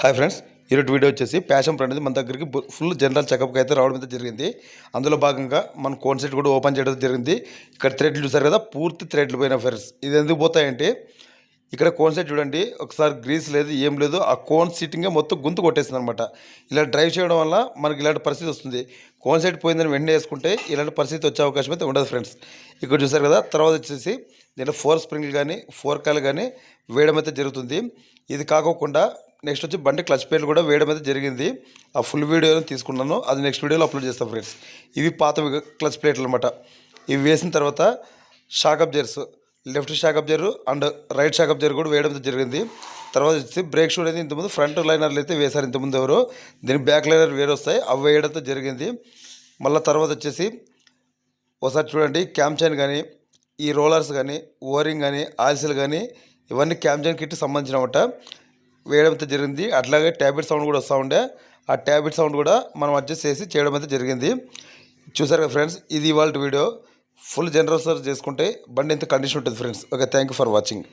Hi friends, ఈరోజు video వచ్చేసి passion friend మన దగ్గరికి ఫుల్ జనరల్ చెకప్కి అయితే రావడం అయితే జరిగింది. అందులో భాగంగా మన కోన్ సెట్ కూడా ఓపెన్ చేయడం జరిగింది. ఇక్కడ థ్రెడ్లు చూసారు కదా, పూర్తి థ్రెడ్లు పోయిన ఫ్రెండ్స్. ఇది ఎందుకు పోతాయంటే ఇక్కడ కోన్ సెట్ చూడండి, ఒకసారి గ్రీస్ లేదు, ఏం లేదు, ఆ కోన్ సీటింగే మొత్తం గుంతు కొట్టేస్తుంది అనమాట. ఇలా డ్రైవ్ చేయడం వల్ల మనకి ఇలాంటి పరిస్థితి వస్తుంది. కోన్ సెట్ పోయిందని వెంటనే వేసుకుంటే ఇలాంటి పరిస్థితి వచ్చే అవకాశం అయితే ఉండదు ఫ్రెండ్స్. ఇక్కడ చూసారు కదా, తర్వాత వచ్చేసి దీంట్లో 4 స్ప్రింగ్లు కానీ 4 కాయలు కానీ వేయడం అయితే జరుగుతుంది. ఇది కాకోకుండా నెక్స్ట్ వచ్చి బండి క్లచ్ ప్లేట్లు కూడా వేయడం అయితే జరిగింది. ఆ ఫుల్ వీడియోని తీసుకున్నాను, అది నెక్స్ట్ వీడియోలో అప్లోడ్ చేస్తాను ఫ్రెండ్స్. ఇవి పాత క్లచ్ ప్లేట్లు అనమాట. ఇవి వేసిన తర్వాత shock absorbers, left shock absorber and right shock absorber కూడా వేయడం జరిగింది. తర్వాత వచ్చి బ్రేక్ షూ అనేది ఇంతకుముందు ఫ్రంట్ లైనర్లు అయితే వేశారు ఇంతకుముందు ఎవరు, దీనికి బ్యాక్ లైనర్ వేరే వస్తాయి, అవి వేయడంతో జరిగింది. మళ్ళీ తర్వాత వచ్చేసి ఒకసారి చూడండి, క్యామ్ చైన్ కానీ ఈ రోలర్స్ కానీ ఓరింగ్ కానీ ఆయిల్స్లు కానీ ఇవన్నీ క్యామ్ చైన్ కిట్ సంబంధించినమాట వేయడం అయితే జరిగింది. అట్లాగే ట్యాబ్లెట్ సౌండ్ కూడా వస్తూ ఉండే, ఆ ట్యాబ్లెట్ సౌండ్ కూడా మనం అడ్జస్ట్ చేసి చేయడం అయితే జరిగింది. చూసారు కదా ఫ్రెండ్స్, ఇది ఇవాళ వీడియో. ఫుల్ జనరల్ సర్వీస్ చేసుకుంటే బండి ఎంత కండిషన్ ఉంటుంది friends. Okay, thank you for watching.